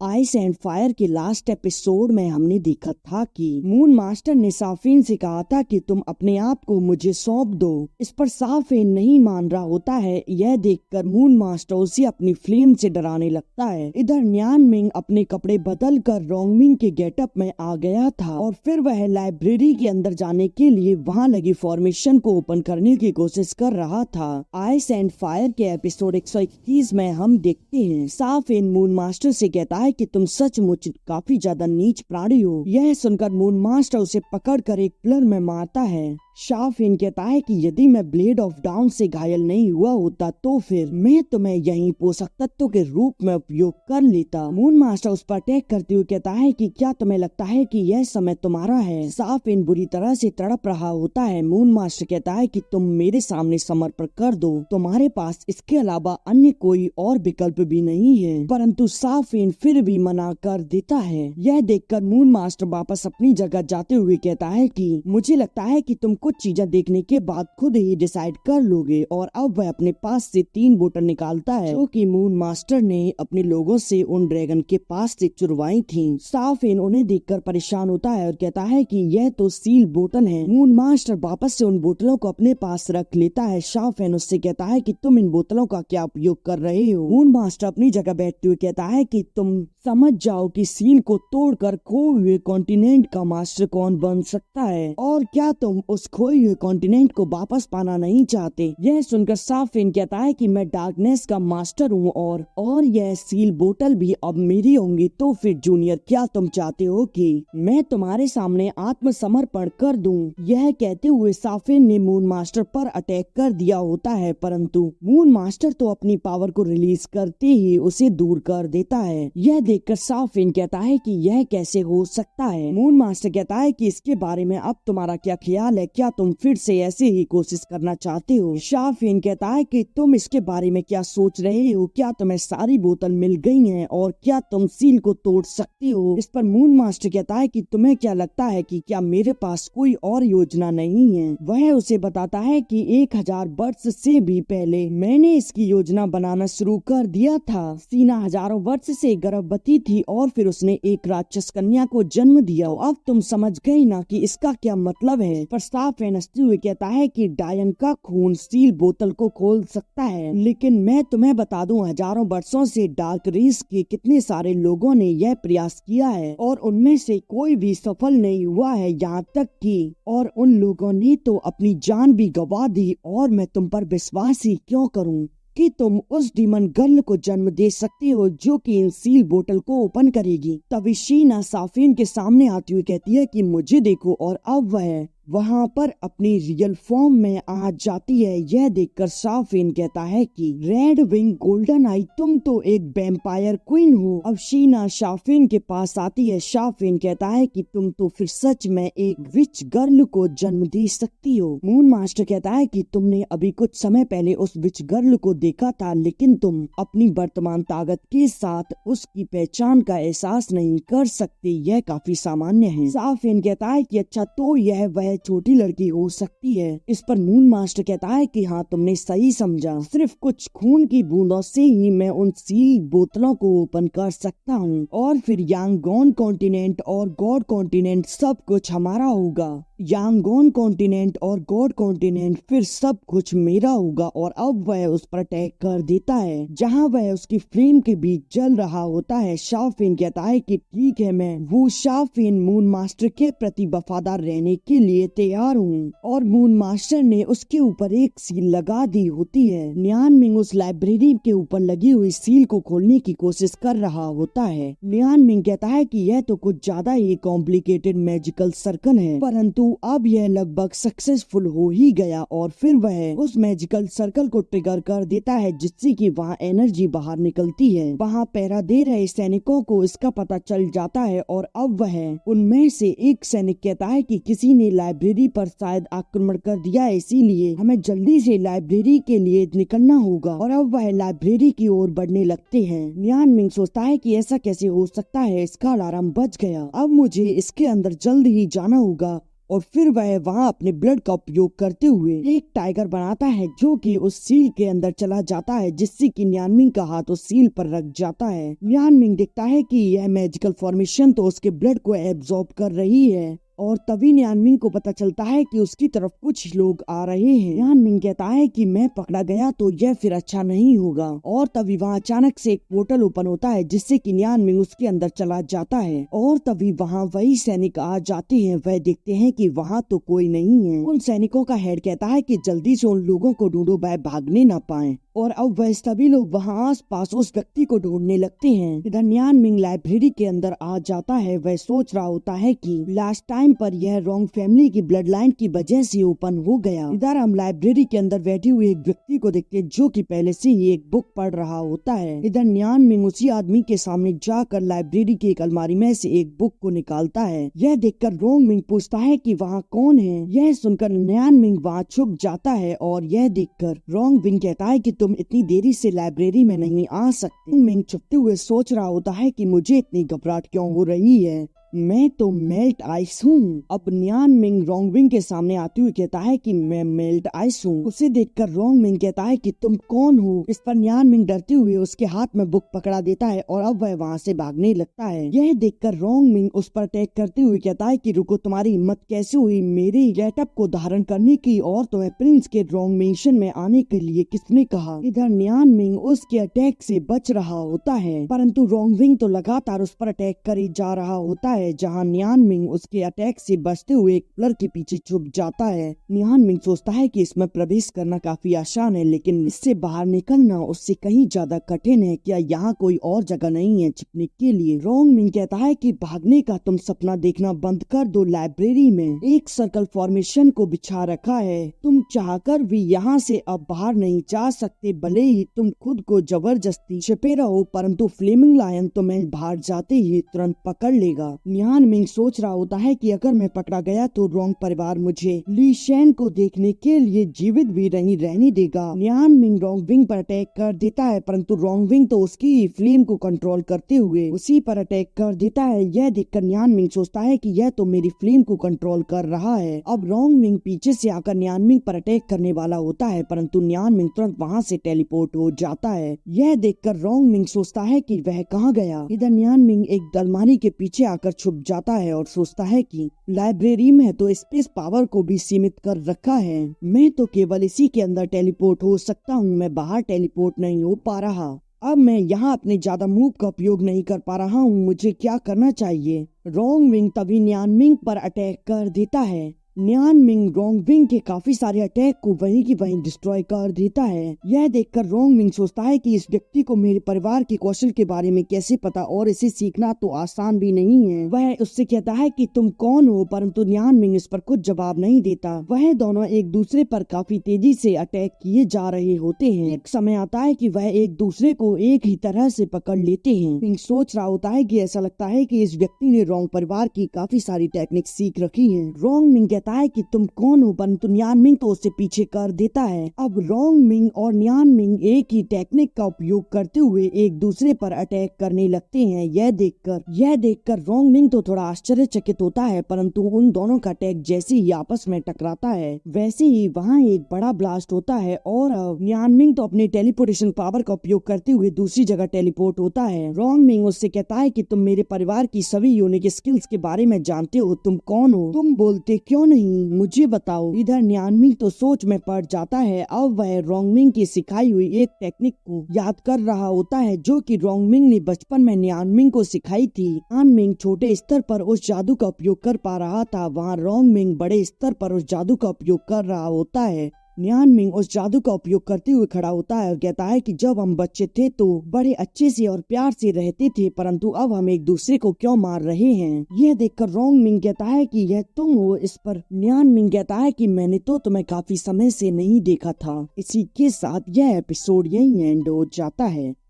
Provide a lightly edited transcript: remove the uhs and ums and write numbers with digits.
Ice and fire के last episode में हमने देखा था कि मून मास्टर ने साफिन से कहा था कि तुम अपने आप को मुझे सौंप दो। इस पर साफिन नहीं मान रहा होता है। यह देखकर मून मास्टर उसे अपनी फ्लेम से डराने लगता है। इधर न्यान मिंग अपने कपड़े बदल कर रोंगमिंग के गेटअप में आ गया था और फिर वह लाइब्रेरी के अंदर जाने के लिए वहाँ लगी फॉर्मेशन को ओपन करने की कोशिश कर रहा था। आइस एंड फायर के एपिसोड 121 में हम देखते हैं साफिन मून मास्टर से कहता है कि तुम सचमुच काफी ज्यादा नीच प्राणी हो। यह सुनकर मून मास्टर उसे पकड़कर एक पिलर में मारता है। साफिन कहता है कि यदि मैं ब्लेड ऑफ डाउन से घायल नहीं हुआ होता तो फिर मैं तुम्हें यहीं पोषक तत्व के रूप में उपयोग कर लेता। मून मास्टर उस पर अटैक करते हुए कहता है कि क्या तुम्हें लगता है कि यह समय तुम्हारा है। साफिन बुरी तरह से तड़प रहा होता है। मून मास्टर कहता है कि तुम मेरे सामने समर्पण कर दो, तुम्हारे पास इसके अलावा अन्य कोई और विकल्प भी नहीं है। परंतु साफिन फिर भी मना कर देता है। यह देखकर मून मास्टर वापस अपनी जगह जाते हुए कहता है कि मुझे लगता है कि तुम कुछ चीजें देखने के बाद खुद ही डिसाइड कर लोगे। और अब वह अपने पास से 3 बोतल निकालता है जो कि मून मास्टर ने अपने लोगों से उन ड्रैगन के पास से चुरवाई थी। साफिन उन्हें देखकर परेशान होता है और कहता है कि यह तो सील बोतल है। मून मास्टर वापस से उन बोतलों को अपने पास रख लेता है। साफिन उससे कहता है कि तुम इन बोतलों का क्या उपयोग कर रहे हो। मून मास्टर अपनी जगह बैठते हुए कहता है कि तुम समझ जाओ कि सील को तोड़कर खोए हुए कॉन्टिनेंट का मास्टर कौन बन सकता है, और क्या तुम उस खोए हुए कॉन्टिनेंट को वापस पाना नहीं चाहते। यह सुनकर साफिन कहता है कि मैं डार्कनेस का मास्टर हूँ और यह सील बोतल भी अब मेरी होंगी। तो फिर जूनियर, क्या तुम चाहते हो कि मैं तुम्हारे सामने आत्मसमर्पण कर दूं? यह कहते हुए साफिन ने मून मास्टर पर अटैक कर दिया होता है, परंतु मून मास्टर तो अपनी पावर को रिलीज करते ही उसे दूर कर देता है। यह देखकर साफिन कहता है कि यह कैसे हो सकता है। मून मास्टर कहता है कि इसके बारे में अब तुम्हारा क्या ख्याल है, क्या तुम फिर से ऐसे ही कोशिश करना चाहते हो? साफिन कहता है कि तुम इसके बारे में क्या सोच रहे हो, क्या तुम्हें सारी बोतल मिल गई हैं और क्या तुम सील को तोड़ सकती हो? इस पर मून मास्टर कहता है कि तुम्हें क्या लगता है कि क्या मेरे पास कोई और योजना नहीं है। वह उसे बताता है कि 1000 वर्ष से भी पहले मैंने इसकी योजना बनाना शुरू कर दिया था। सीना हजारों वर्ष से गर्भवती थी और फिर उसने एक राक्षस कन्या को जन्म दिया। अब तुम समझ गई ना कि इसका क्या मतलब है। पर साफिन हंसते हुए कहता है कि डायन का खून सील बोतल को खोल सकता है, लेकिन मैं तुम्हें बता दूं, हजारों वर्षों से डार्क रेस के कितने सारे लोगों ने यह प्रयास किया है और उनमें से कोई भी सफल नहीं हुआ है, यहाँ तक कि और उन लोगों ने तो अपनी जान भी गंवा दी। और मैं तुम पर विश्वास ही क्यों करूं कि तुम उस डीमन गर्ल को जन्म दे सकती हो जो कि इन सील बोतल को ओपन करेगी। तभी शीना साफिन के सामने आती हुई कहती है कि मुझे देखो, और अब वह वहाँ पर अपनी रियल फॉर्म में आ जाती है। यह देखकर साफिन कहता है कि रेड विंग गोल्डन आई, तुम तो एक वैम्पायर क्वीन हो। अब शीना साफिन के पास आती है। साफिन कहता है कि तुम तो फिर सच में एक विच गर्ल को जन्म दे सकती हो। मून मास्टर कहता है कि तुमने अभी कुछ समय पहले उस विच गर्ल को देखा था, लेकिन तुम अपनी वर्तमान ताकत के साथ उसकी पहचान का एहसास नहीं कर सकती। यह काफी सामान्य है। साफिन कहता है कि अच्छा, तो यह वह छोटी लड़की हो सकती है। इस पर मून मास्टर कहता है कि हाँ, तुमने सही समझा, सिर्फ कुछ खून की बूंदों से ही मैं उन सील बोतलों को ओपन कर सकता हूँ और फिर यांगोन कॉन्टिनेंट और गॉड कॉन्टिनेंट सब कुछ हमारा होगा। यांगोन कॉन्टिनेंट और गॉड कॉन्टिनेंट फिर सब कुछ मेरा होगा। और अब वह उस पर अटैक कर देता है जहां वह उसकी फ्लेम के बीच जल रहा होता है। साफिन कहता है कि ठीक है, मैं वो साफिन मून मास्टर के प्रति वफादार रहने के लिए तैयार हूँ। और मून मास्टर ने उसके ऊपर एक सील लगा दी होती है। न्यान मिंग उस लाइब्रेरी के ऊपर लगी हुई सील को खोलने की कोशिश कर रहा होता है। न्यान मिंग कहता है कि यह तो कुछ ज्यादा ही कॉम्प्लिकेटेड मैजिकल सर्कल है, परंतु अब यह लगभग सक्सेसफुल हो ही गया। और फिर वह उस मैजिकल सर्कल को ट्रिगर कर देता है जिससे कि वहाँ एनर्जी बाहर निकलती है। वहाँ पहरा दे रहे सैनिकों को इसका पता चल जाता है और अब वह उनमें से एक सैनिक कहता है कि किसी ने लाइब्रेरी पर शायद आक्रमण कर दिया है, इसीलिए हमें जल्दी से लाइब्रेरी के लिए निकलना होगा। और अब वह लाइब्रेरी की ओर बढ़ने लगते हैं। न्यान मिंग सोचता है कि ऐसा कैसे हो सकता है, इसका अलार्म बज गया, अब मुझे इसके अंदर जल्द ही जाना होगा। और फिर वह वहाँ अपने ब्लड का उपयोग करते हुए एक टाइगर बनाता है जो कि उस सील के अंदर चला जाता है, जिससे कि न्यानमिंग का हाथ उस सील पर रख जाता है। न्यानमिंग देखता है कि यह मैजिकल फॉर्मेशन तो उसके ब्लड को एब्जॉर्ब कर रही है और तभी न्यानमिंग को पता चलता है कि उसकी तरफ कुछ लोग आ रहे हैं। न्यानमिंग कहता है कि मैं पकड़ा गया तो यह फिर अच्छा नहीं होगा और तभी वहाँ अचानक से एक पोर्टल ओपन होता है, जिससे कि न्यानमिंग उसके अंदर चला जाता है और तभी वहाँ वही सैनिक आ जाते हैं। वह देखते हैं कि वहाँ तो कोई नहीं है। उन सैनिकों का हेड कहता है कि जल्दी से उन लोगों को ढूंढो, वह भागने न पाए और अब वह सभी लोग वहाँ आस पास उस व्यक्ति को ढूंढने लगते हैं। इधर न्यानमिंग लाइब्रेरी के अंदर आ जाता है। वह सोच रहा होता है कि लास्ट टाइम पर यह रॉन्ग फैमिली की ब्लड लाइन की वजह से ओपन हो गया। इधर हम लाइब्रेरी के अंदर बैठे हुए एक व्यक्ति को देखते हैं जो कि पहले से ही एक बुक पढ़ रहा होता है। इधर न्यानमिंग उसी आदमी के सामने जाकर लाइब्रेरी की एक अलमारी में से एक बुक को निकालता है। यह देखकर रोंगमिंग पूछता है कि वहाँ कौन है। यह सुनकर न्यानमिंग वहाँ छुप जाता है और यह देखकर रोंगमिंग कहता है कि तुम इतनी देरी से लाइब्रेरी में नहीं आ सकते। मिंग छुपते हुए सोच रहा होता है कि मुझे इतनी घबराहट क्यों हो रही है, मैं तो मेल्ट आइस हूँ। अब न्यानमिंग रोंगमिंग के सामने आते हुए कहता है कि मैं मेल्ट आइस हूँ। उसे देखकर रोंगमिंग कहता है कि तुम कौन हो। इस पर न्यानमिंग डरते हुए उसके हाथ में बुक पकड़ा देता है और अब वह वहाँ से भागने लगता है। यह देखकर रोंगमिंग उस पर अटैक करते हुए कहता है कि रुको, तुम्हारी हिम्मत कैसे हुई मेरे गेटअप को धारण करने की और तुम्हें प्रिंस के रॉन्ग मेंशन में आने के लिए किसने कहा। इधर न्यानमिंग उसके अटैक से बच रहा होता है, परंतु रोंगमिंग तो लगातार उस पर अटैक करे जा रहा होता है। जहां न्यानमिंग उसके अटैक से बचते हुए एक पिलर के पीछे छुप जाता है। न्यानमिंग सोचता है कि इसमें प्रवेश करना काफी आसान है, लेकिन इससे बाहर निकलना उससे कहीं ज्यादा कठिन है। क्या यहाँ कोई और जगह नहीं है छिपने के लिए। रोंगमिंग कहता है कि भागने का तुम सपना देखना बंद कर दो। लाइब्रेरी में एक सर्कल फॉर्मेशन को बिछा रखा है, तुम चाहकर भी यहाँ से अब बाहर नहीं जा सकते। भले ही तुम खुद को जबरदस्ती छिपे रहो, परंतु फ्लेमिंग लायन तुम्हें बाहर जाते ही तुरंत पकड़ लेगा। न्यानमिंग सोच रहा होता है कि अगर मैं पकड़ा गया तो रोंग परिवार मुझे ली शेन को देखने के लिए जीवित भी नहीं रहने देगा। न्यानमिंग रोंगविंग पर अटैक कर देता है, परंतु रोंगविंग तो उसकी फ्लेम को कंट्रोल करते हुए उसी पर अटैक कर देता है। यह देखकर न्यानमिंग सोचता है कि यह तो मेरी फ्लेम को कंट्रोल कर रहा है। अब रोंगविंग पीछे से आकर न्यानमिंग पर अटैक करने वाला होता है, परंतु न्यानमिंग तुरंत वहाँ से टेलीपोर्ट हो जाता है। यह देखकर रोंगमिंग सोचता है कि वह कहाँ गया। इधर न्यानमिंग एक अलमारी के पीछे आकर छुप जाता है और सोचता है कि लाइब्रेरी में तो स्पेस पावर को भी सीमित कर रखा है, मैं तो केवल इसी के अंदर टेलीपोर्ट हो सकता हूँ, मैं बाहर टेलीपोर्ट नहीं हो पा रहा। अब मैं यहाँ अपने ज्यादा मूव का उपयोग नहीं कर पा रहा हूँ, मुझे क्या करना चाहिए। रोंगविंग तभी न्यानमिंग पर अटैक कर देता है। न्यानमिंग रोंगविंग के काफी सारे अटैक को वहीं की वहीं डिस्ट्रॉय कर देता है। यह देखकर रोंगविंग सोचता है कि इस व्यक्ति को मेरे परिवार के कौशल के बारे में कैसे पता और इसे सीखना तो आसान भी नहीं है। वह उससे कहता है कि तुम कौन हो, परंतु न्यानमिंग इस पर कुछ जवाब नहीं देता। वह दोनों एक दूसरे पर काफी तेजी से अटैक किए जा रहे होते हैं। एक समय आता है कि वह एक दूसरे को एक ही तरह से पकड़ लेते हैं। मिंग सोच रहा होता है कि ऐसा लगता है कि इस व्यक्ति ने रोंग परिवार की काफी सारी टेक्निक सीख रखी है। रोंगमिंग कहता है कि तुम कौन हो, परंतु न्यानमिंग तो उसे पीछे कर देता है। अब रोंगमिंग और न्यानमिंग एक ही टेक्निक का उपयोग करते हुए एक दूसरे पर अटैक करने लगते हैं। यह देखकर रोंगमिंग तो थोड़ा आश्चर्यचकित होता है, परंतु उन दोनों का अटैक जैसे ही आपस में टकराता है वैसे ही वहाँ एक बड़ा ब्लास्ट होता है और न्यानमिंग तो अपने टेलीपोर्टेशन पावर का उपयोग करते हुए दूसरी जगह टेलीपोर्ट होता है। रोंगमिंग उससे कहता है कि तुम मेरे परिवार की सभी यूनिक स्किल्स के बारे में जानते हो, तुम कौन हो, तुम बोलते क्यों नहीं, मुझे बताओ। इधर न्यानमिंग तो सोच में पड़ जाता है। अब वह रोंगमिंग की सिखाई हुई एक टेक्निक को याद कर रहा होता है जो कि रोंगमिंग ने बचपन में न्यानमिंग को सिखाई थी। न्यानमिंग छोटे स्तर पर उस जादू का उपयोग कर पा रहा था, वहाँ रोंगमिंग बड़े स्तर पर उस जादू का उपयोग कर रहा होता है। न्यानमिंग उस जादू का उपयोग करते हुए खड़ा होता है और कहता है कि जब हम बच्चे थे तो बड़े अच्छे से और प्यार से रहते थे, परंतु अब हम एक दूसरे को क्यों मार रहे हैं। यह देखकर रोंगमिंग कहता है कि यह तुम हो। इस पर न्यानमिंग कहता है कि मैंने तो तुम्हें काफी समय से नहीं देखा था। इसी के साथ यह एपिसोड यहीं एंड हो जाता है।